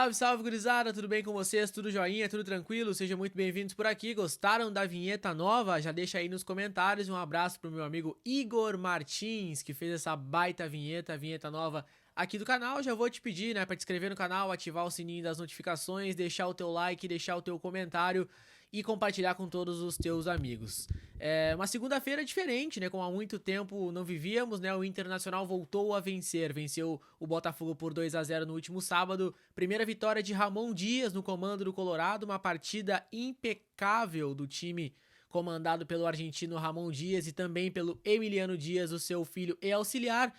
Salve, salve, gurizada, tudo bem com vocês? Tudo joinha, tudo tranquilo? Sejam muito bem-vindos por aqui. Gostaram da vinheta nova? Já deixa aí nos comentários. Um abraço pro meu amigo Igor Martins, que fez essa baita vinheta, a vinheta nova aqui do canal. Já vou te pedir, né, pra te inscrever no canal, ativar o sininho das notificações, deixar o teu like, deixar o teu comentário e compartilhar com todos os teus amigos. É uma segunda-feira diferente, né? Como há muito tempo não vivíamos, né? O Internacional voltou a vencer. Venceu o Botafogo por 2-0 no último sábado. Primeira vitória de Ramon Dias no comando do Colorado. Uma partida impecável do time comandado pelo argentino Ramon Dias e também pelo Emiliano Dias, o seu filho e auxiliar.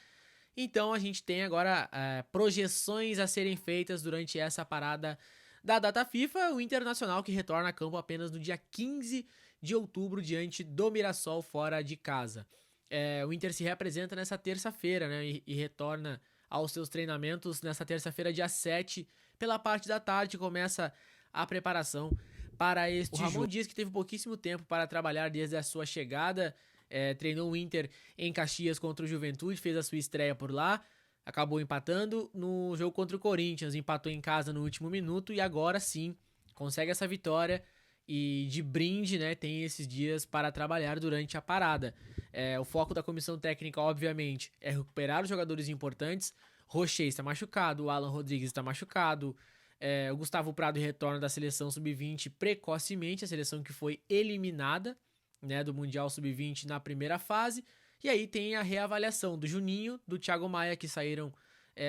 Então a gente tem agora projeções a serem feitas durante essa parada da data FIFA, o Internacional que retorna a campo apenas no dia 15 de outubro diante do Mirassol fora de casa. O Inter se representa nessa terça-feira, né, e retorna aos seus treinamentos nessa terça-feira, dia 7, pela parte da tarde, começa a preparação para este jogo. O Ramon Dias, que teve pouquíssimo tempo para trabalhar desde a sua chegada, treinou o Inter em Caxias contra o Juventude, fez a sua estreia por lá, acabou empatando no jogo contra o Corinthians, empatou em casa no último minuto e agora sim consegue essa vitória e de brinde, né, tem esses dias para trabalhar durante a parada. O foco da comissão técnica, obviamente, é recuperar os jogadores importantes. Rocher está machucado, o Alan Rodrigues está machucado, o Gustavo Prado retorna da seleção sub-20 precocemente, a seleção que foi eliminada, né, do Mundial Sub-20 na primeira fase. E aí tem a reavaliação do Juninho, do Thiago Maia, que saíram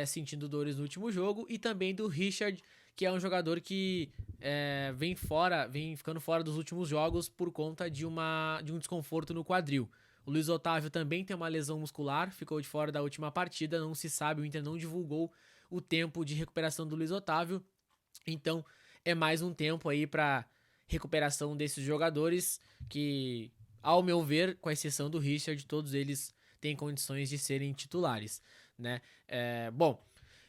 sentindo dores no último jogo, e também do Richard, que é um jogador que vem ficando fora dos últimos jogos por conta de um desconforto no quadril. O Luiz Otávio também tem uma lesão muscular, ficou de fora da última partida, não se sabe, o Inter não divulgou o tempo de recuperação do Luiz Otávio, então é mais um tempo aí para recuperação desses jogadores que, ao meu ver, com exceção do Richard, todos eles têm condições de serem titulares, né? Bom,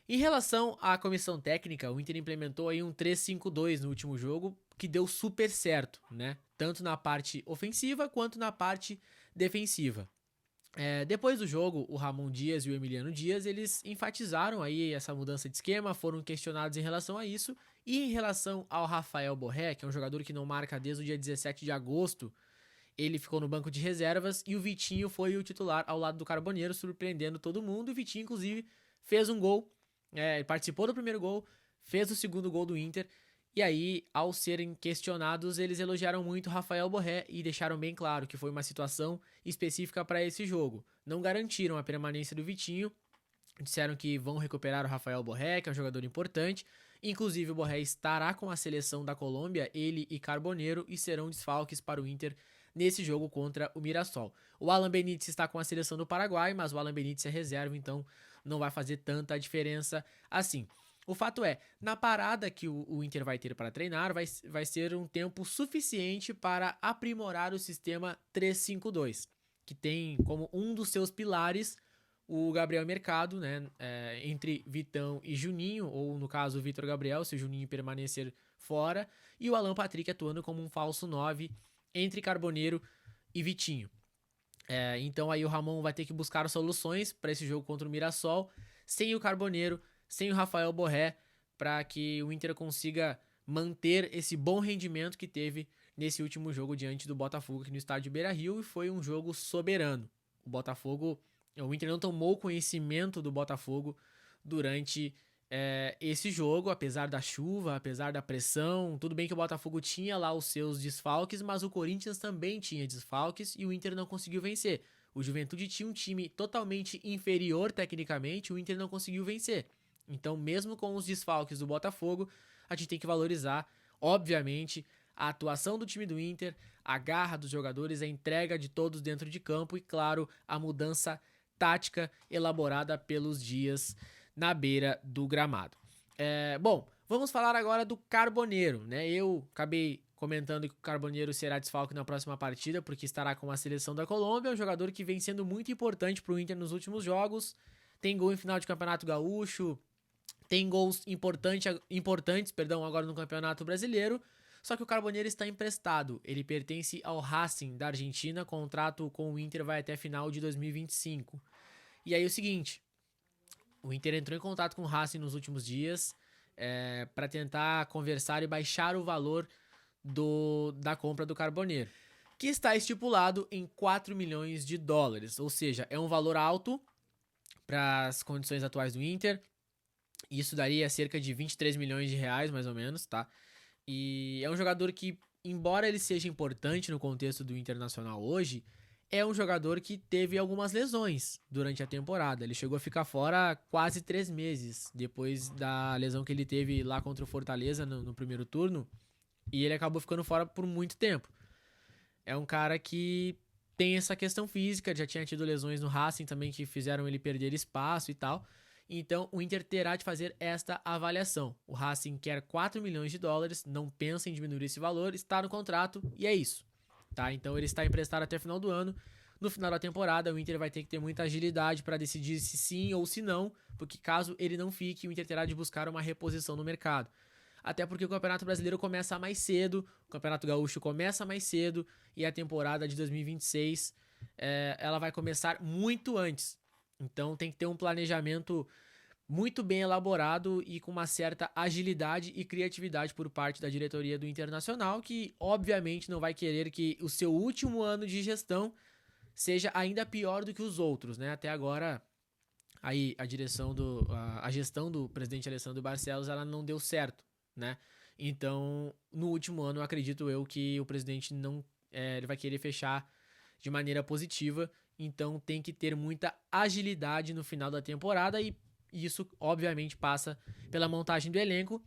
em relação à comissão técnica, o Inter implementou aí um 3-5-2 no último jogo, que deu super certo, né? Tanto na parte ofensiva quanto na parte defensiva. Depois do jogo, o Ramon Dias e o Emiliano Dias, eles enfatizaram aí essa mudança de esquema, foram questionados em relação a isso, e em relação ao Rafael Borré, que é um jogador que não marca desde o dia 17 de agosto, ele ficou no banco de reservas e o Vitinho foi o titular ao lado do Carboneiro, surpreendendo todo mundo. O Vitinho, inclusive, fez um gol, participou do primeiro gol, fez o segundo gol do Inter. E aí, ao serem questionados, eles elogiaram muito o Rafael Borré e deixaram bem claro que foi uma situação específica para esse jogo. Não garantiram a permanência do Vitinho, disseram que vão recuperar o Rafael Borré, que é um jogador importante. Inclusive, o Borré estará com a seleção da Colômbia, ele e Carboneiro, e serão desfalques para o Inter nesse jogo contra o Mirassol. O Alan Benítez está com a seleção do Paraguai, mas o Alan Benítez é reserva, então não vai fazer tanta diferença assim. O fato é, na parada que o Inter vai ter para treinar, vai ser um tempo suficiente para aprimorar o sistema 3-5-2, que tem como um dos seus pilares o Gabriel Mercado, né, entre Vitão e Juninho, ou no caso o Vitor Gabriel, se o Juninho permanecer fora, e o Alan Patrick atuando como um falso 9 entre Carboneiro e Vitinho. Então aí o Ramon vai ter que buscar soluções para esse jogo contra o Mirassol, sem o Carboneiro, sem o Rafael Borré, para que o Inter consiga manter esse bom rendimento que teve nesse último jogo diante do Botafogo aqui no estádio Beira-Rio, e foi um jogo soberano. O Inter não tomou conhecimento do Botafogo durante esse jogo, apesar da chuva, apesar da pressão. Tudo bem que o Botafogo tinha lá os seus desfalques, mas o Corinthians também tinha desfalques e o Inter não conseguiu vencer. O Juventude tinha um time totalmente inferior tecnicamente, o Inter não conseguiu vencer. Então, mesmo com os desfalques do Botafogo, a gente tem que valorizar, obviamente, a atuação do time do Inter, a garra dos jogadores, a entrega de todos dentro de campo e, claro, a mudança tática elaborada pelos dias na beira do gramado. Bom, vamos falar agora do Carboneiro, né? Eu acabei comentando que o Carboneiro será desfalque na próxima partida porque estará com a seleção da Colômbia, um jogador que vem sendo muito importante para o Inter nos últimos jogos, tem gol em final de Campeonato Gaúcho, tem gols importantes, agora no Campeonato Brasileiro, só que o Carboneiro está emprestado. Ele pertence ao Racing da Argentina, contrato com o Inter vai até final de 2025. E aí o seguinte, o Inter entrou em contato com o Racing nos últimos dias, para tentar conversar e baixar o valor da compra do Carboneiro, que está estipulado em 4 milhões de dólares, ou seja, é um valor alto para as condições atuais do Inter. Isso daria cerca de 23 milhões de reais, mais ou menos, tá? E é um jogador que, embora ele seja importante no contexto do Internacional hoje, é um jogador que teve algumas lesões durante a temporada. Ele chegou a ficar fora quase 3 meses, depois da lesão que ele teve lá contra o Fortaleza no primeiro turno, e ele acabou ficando fora por muito tempo. É um cara que tem essa questão física, já tinha tido lesões no Racing também que fizeram ele perder espaço e tal. Então o Inter terá de fazer esta avaliação. O Racing quer 4 milhões de dólares, não pensa em diminuir esse valor, está no contrato e é isso. Tá? Então ele está emprestado até o final do ano. No final da temporada, o Inter vai ter que ter muita agilidade para decidir se sim ou se não, porque caso ele não fique, o Inter terá de buscar uma reposição no mercado. Até porque o Campeonato Brasileiro começa mais cedo, o Campeonato Gaúcho começa mais cedo e a temporada de 2026 ela vai começar muito antes. Então tem que ter um planejamento muito bem elaborado e com uma certa agilidade e criatividade por parte da diretoria do Internacional, que obviamente não vai querer que o seu último ano de gestão seja ainda pior do que os outros, né? Até agora aí a gestão do presidente Alessandro Barcelos, ela não deu certo, né? Então, no último ano, acredito eu que o presidente ele vai querer fechar de maneira positiva, então tem que ter muita agilidade no final da temporada e isso, obviamente, passa pela montagem do elenco,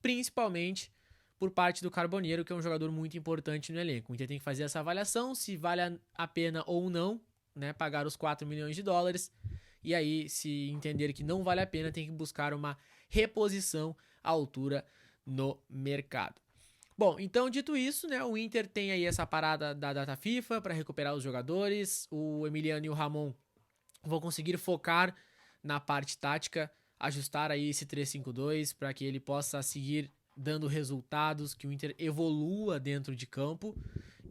principalmente por parte do Carboneiro, que é um jogador muito importante no elenco. O Inter tem que fazer essa avaliação, se vale a pena ou não, né, pagar os 4 milhões de dólares. E aí, se entender que não vale a pena, tem que buscar uma reposição à altura no mercado. Bom, então dito isso, né, o Inter tem aí essa parada da data FIFA para recuperar os jogadores. O Emiliano e o Ramon vão conseguir focar na parte tática, ajustar aí esse 3-5-2 para que ele possa seguir dando resultados, que o Inter evolua dentro de campo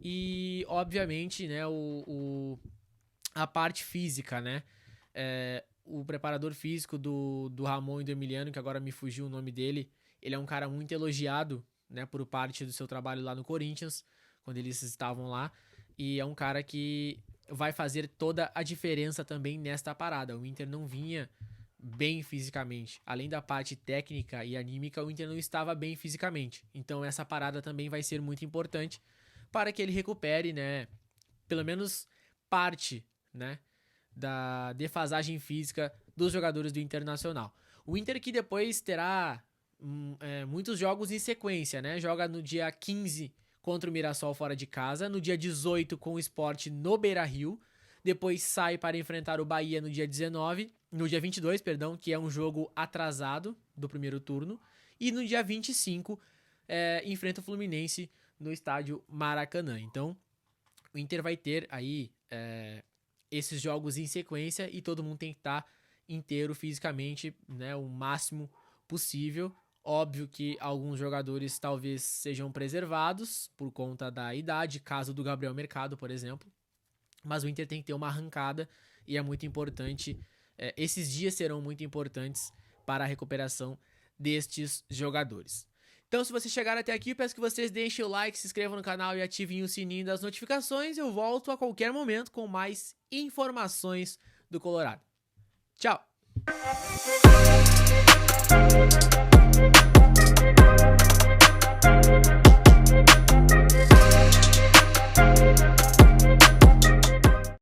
e, obviamente, né, a parte física, né, o preparador físico do Ramon e do Emiliano, que agora me fugiu o nome dele, ele é um cara muito elogiado, né, por parte do seu trabalho lá no Corinthians, quando eles estavam lá, e é um cara que vai fazer toda a diferença também nesta parada. O Inter não vinha bem fisicamente. Além da parte técnica e anímica, o Inter não estava bem fisicamente. Então essa parada também vai ser muito importante para que ele recupere, né, pelo menos parte, né, da defasagem física dos jogadores do Internacional. O Inter que depois terá muitos jogos em sequência, né? Joga no dia 15 contra o Mirassol fora de casa, no dia 18 com o Sport no Beira-Rio, depois sai para enfrentar o Bahia no dia 22, que é um jogo atrasado do primeiro turno, e no dia 25 enfrenta o Fluminense no estádio Maracanã. Então, o Inter vai ter aí esses jogos em sequência e todo mundo tem que estar inteiro fisicamente, né, o máximo possível. Óbvio que alguns jogadores talvez sejam preservados por conta da idade, caso do Gabriel Mercado, por exemplo. Mas o Inter tem que ter uma arrancada e é muito importante. Esses dias serão muito importantes para a recuperação destes jogadores. Então, se vocês chegaram até aqui, peço que vocês deixem o like, se inscrevam no canal e ativem o sininho das notificações. Eu volto a qualquer momento com mais informações do Colorado. Tchau!